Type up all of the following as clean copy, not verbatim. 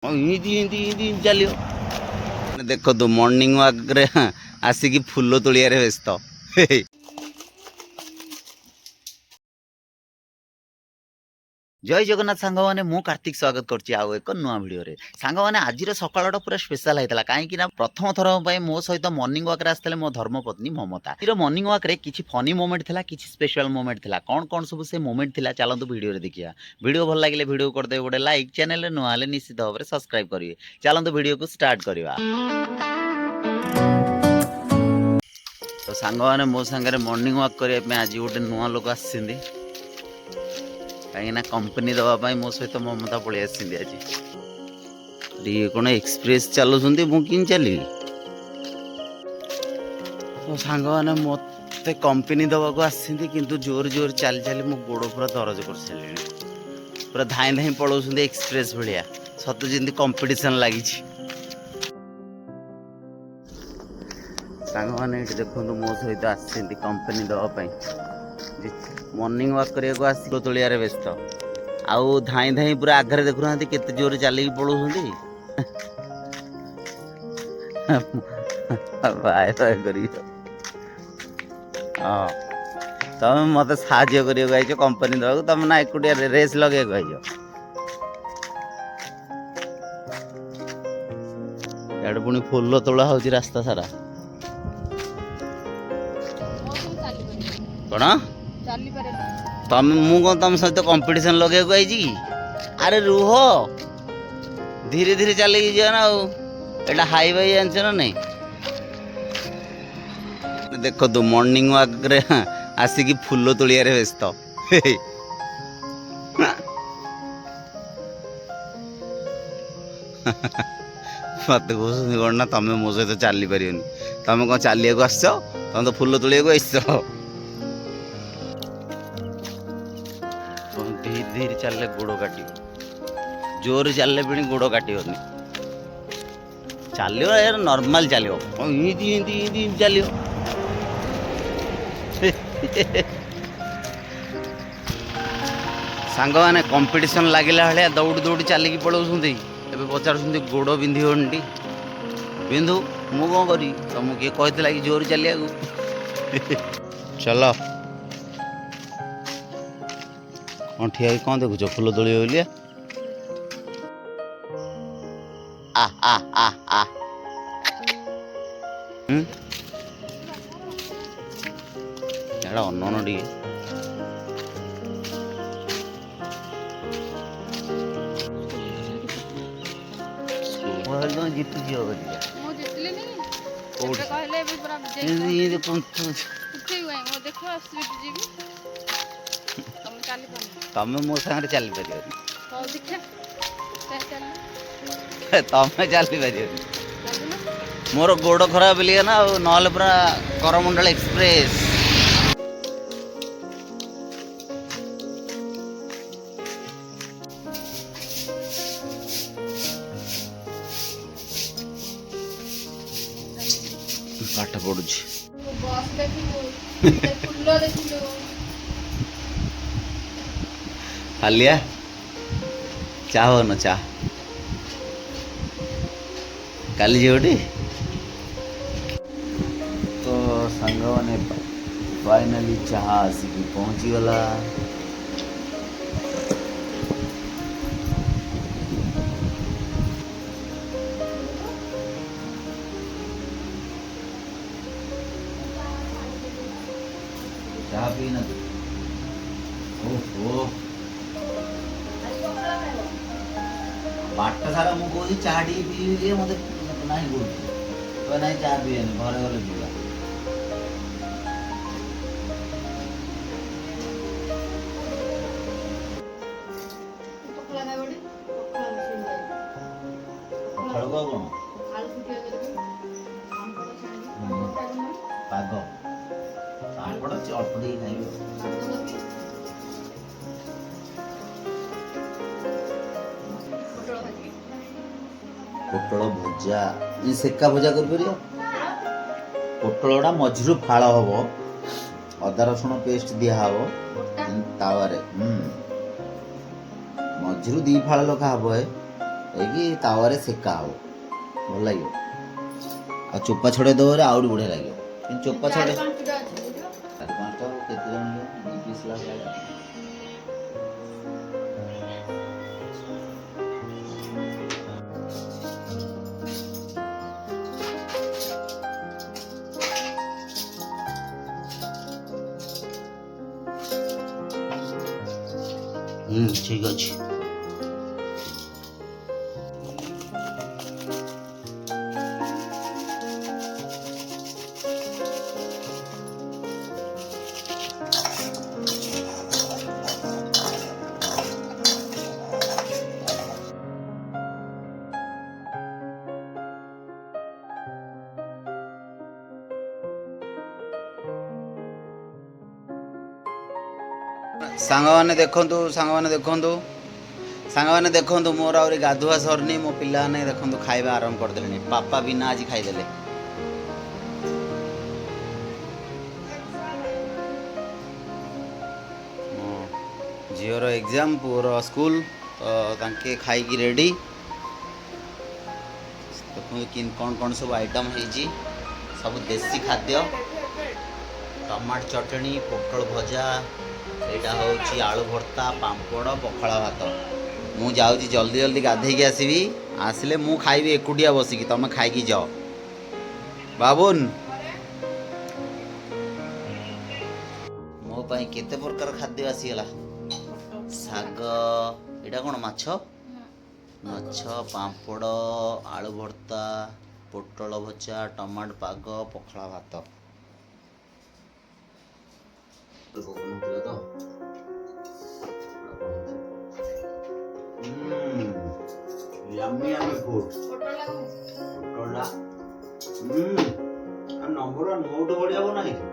चलो देखो तो मॉर्निंग वॉक रे आसिकी फूल तोड़िया व्यस्त। जय जगन्नाथ सांग मैंने मु कार्तिक स्वागत करछि आउ एक नुआ वीडियो रे। सांग मैंने आज सकाळटा पूरा स्पेशल होता कहीं प्रथम थर मो सहित मॉर्निंग वॉक रे आसते मो धर्मपत्नी ममता मॉर्निंग वॉक रे किछि फनी मोमेंट थिला किछि स्पेशल मोमेंट थिला कौन कौन सब से मोमेंट थिला चलतु वीडियो रे देखिया। वीडियो भल लगे वीडियो कर दे गोटे लाइक चैनल रे नुआ निश्चित भाव में सब्सक्राइब करिवे। चलतु वीडियो को स्टार्ट करवा। तो सांग मैंने मो सांगे मॉर्निंग वॉक करने आज गोटे नुआ लोक आसी कहीं कंपनी दवापाई मो सहित ममता पलि आसी आज ये कौन एक्सप्रेस चलुँच मुझे चली तो सांग मैंने मत कंपनी दवा को आसी किंतु जोर जोर चली चली मो गोड़ पूरा दरज कर सारे पूरा धाई धाई पलाउं एक्सप्रेस भाया सत जमी कंपिटिशन लगी सांग मैंने देखो मो सहित आसी कंपनी दवापाई मॉर्निंग वॉक करने को आस तोलिया व्यस्त आउ धाई धाई पूरा आगे देखुना केते जोर चल पलाउं बाय बाय कर तुम मत साज्य कर कंपनी दवा तुम ना एकुटिया रेस लगे इधर पुणी फूल तोड़ा हो रास्ता सारा कौन तुम मु तुम सहित कंपटीशन लगे कि अरे रुह धीरे धीरे चल ना एटा हाई वाई जानच ना नहीं। देखो तो मॉर्निंग वॉक रे आसिकी फूल तोड़िया व्यस्त मत कौन कौन ना तुम मो सहित चली पार तुम कौन चलिया आस तुम तो फूल तोड़िया आस धीरे धीरे चलले गोड़ काट जोर चलले भी गोड़ काटनी चलो यार नॉर्मल चलो चलो सांग मैंने कंपटीशन लगिला भाया दौड़ी दौड़ी चलिकी पलाउं ए पचार गोड़ बिंधी बिंदु मु कौन करी तुमको किए कहला कि जोर चलिया चलो कौन ठिया कौन देखुच फूल तोड़ बोलिया आ आ आ आ एड़ा अन्न टे जीतु तमें मो सागर चली पार तमें चली पार मोर गोड़ खराब बोलिए ना ना पूरा करमंडल एक्सप्रेस पाठ पढ़ु हालिया चाह न चाह काली जीवटी तो सांग मैंने फाइनाली चाह आसिक पहुँची गला चाह पी ना ओहो बाट सारा मुझे चाह टी पी मत ना कह ना चाह पीएनि घर गले पीवा कौन पाग पापड़ अल्प टे खाई पोटल भजा सेका भजा कर पोटलटा मझिरू फाड़ हम अदा रसुण पेस्ट दिहब तावे मझिरू दी फाड़ लखा हम ହେଇକି ତାୱାରେ ସେକା ହବ, ଭଲ ଲାଗିବ। ଆଉ ଚୋପା ଛଡ଼େଇ ଦେବରେ ଆହୁରି ବଢ଼ିଆ ଲାଗିବ। କିନ୍ତୁ ଚୋପା ଛଡ଼େଇ 4-5ଟା କେତେ ଜଣ 2 ପିସ୍ ଲାଗିବ। ଠିକ୍ ଅଛି। ସାଙ୍ଗମାନେ ଦେଖନ୍ତୁ ମୋର ଆହୁରି ଗାଧୁଆ ସରିନି। ମୋ ପିଲାମାନେ ଦେଖନ୍ତୁ ଖାଇବା ଆରମ୍ଭ କରିଦେଲେଣି। ପାପା ବିନା ଆଜି ଖାଇଦେଲେ। ଝିଅର ଏକ୍ଜାମ୍, ପୁଅର ସ୍କୁଲ, ତ ତାଙ୍କେ ଖାଇକି ରେଡ଼ି। ଦେଖନ୍ତୁ କ'ଣ ସବୁ ଆଇଟମ୍ ହେଇଛି। ସବୁ ଦେଶୀ ଖାଦ୍ୟ, ଟମାଟୋ ଚଟଣି, ପୋଟଳ ଭଜା, ଏଇଟା ହେଉଛି ଆଳୁ ଭର୍ତ୍ତା, ପାମ୍ପଡ଼, ପଖାଳ ଭାତ। ମୁଁ ଯାଉଛି ଜଲ୍ଦି ଗାଧେଇକି ଆସିବି। ଆସିଲେ ମୁଁ ଖାଇବି ଏକୁଟିଆ ବସିକି, ତମେ ଖାଇକି ଯାଅ। ବାବୁନ୍, ମୋ ପାଇଁ କେତେ ପ୍ରକାର ଖାଦ୍ୟ ଆସିଗଲା। ଶାଗ, ଏଇଟା କ'ଣ ମାଛ, ପାମ୍ପଡ଼, ଆଳୁ ଭର୍ତ୍ତା, ପୋଟଳ ଭଜା, ଟମାଟୋ ପାଗ, ପଖାଳ ଭାତ। Yummy food. ପୋଟଳଟା ନମ୍ବର ନୋଟ ବଢ଼ିଆ ବନାହେଇଛି।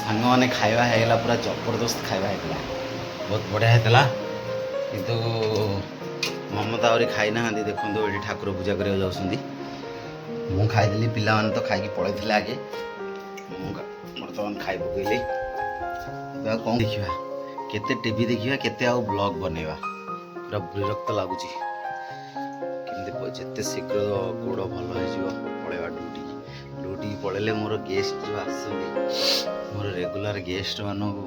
ସାଙ୍ଗମାନେ ଖାଇବା ହେଇଗଲା, ପୁରା ଜବରଦସ୍ତ ଖାଇବା ହେଇଥିଲା, ବହୁତ ବଢ଼ିଆ ହେଇଥିଲା। କିନ୍ତୁ ମମତା ଆହୁରି ଖାଇନାହାନ୍ତି। ଦେଖନ୍ତୁ ଏଠି ଠାକୁର ପୂଜା କରିବାକୁ ଯାଉଛନ୍ତି। ମୁଁ ଖାଇଦେଲି, ପିଲାମାନେ ତ ଖାଇକି ପଳେଇଥିଲେ ଆଗେ। ମୁଁ ବର୍ତ୍ତମାନ ଖାଇ ପକେଇଲି। ଏବେ ଆଉ କ'ଣ ଦେଖିବା, କେତେ ଟିଭି ଦେଖିବା, କେତେ ଆଉ ବ୍ଲଗ୍ ବନେଇବା। ପୁରା ବିରକ୍ତ ଲାଗୁଛି। କେମିତି ଯେତେ ଶୀଘ୍ର ଗୋଡ଼ ଭଲ ହେଇଯିବ ପଳେଇବା ଡ୍ୟୁଟିକି ପଳେଇଲେ ମୋର ଗେଷ୍ଟ ଯେଉଁ ଆସୁଛନ୍ତି, ମୋର ରେଗୁଲାର ଗେଷ୍ଟମାନଙ୍କୁ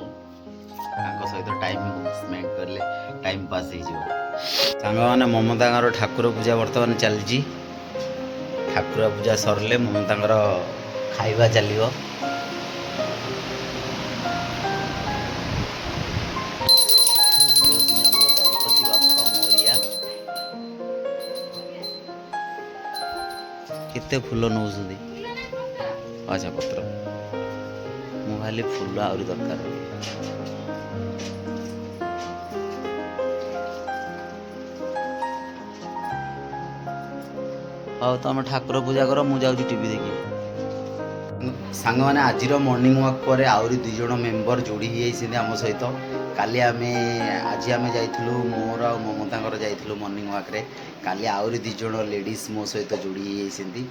ତାଙ୍କ ସହିତ ଟାଇମ୍ ସ୍ପେଣ୍ଡ କଲେ ଟାଇମ୍ ପାସ୍ ହେଇଯିବ। ସାଙ୍ଗମାନେ ମମତାଙ୍କର ଠାକୁର ପୂଜା ବର୍ତ୍ତମାନ ଚାଲିଛି। ଠାକୁର ପୂଜା ସରିଲେ ମମତାଙ୍କର ଖାଇବା ଚାଲିବ। କେତେ ଫୁଲ ନେଉଛନ୍ତି, ଆଚ୍ଛା ପତ୍ର। ମୁଁ ଭାବିଲି ଫୁଲ ଆହୁରି ଦରକାର। ହଉ ତମେ ଠାକୁର ପୂଜା କର, ମୁଁ ଯାଉଛି ଟିଭି ଦେଖିବି। ସାଙ୍ଗମାନେ ଆଜିର ମର୍ଣ୍ଣିଂ ୱାକ୍ ପରେ ଆହୁରି 2 ଜଣ ମେମ୍ବର ଯୋଡ଼ି ହେଇଯାଇଛନ୍ତି ଆମ ସହିତ। ଆଜି ଆମେ ଯାଇଥିଲୁ, ମୋର ଆଉ ମମତାଙ୍କର ଯାଇଥିଲୁ ମର୍ଣ୍ଣିଂ ୱାକ୍ରେ। କାଲି ଆହୁରି 2 ଜଣ ଲେଡ଼ିଜ୍ ମୋ ସହିତ ଯୋଡ଼ି ହେଇଯାଇଛନ୍ତି।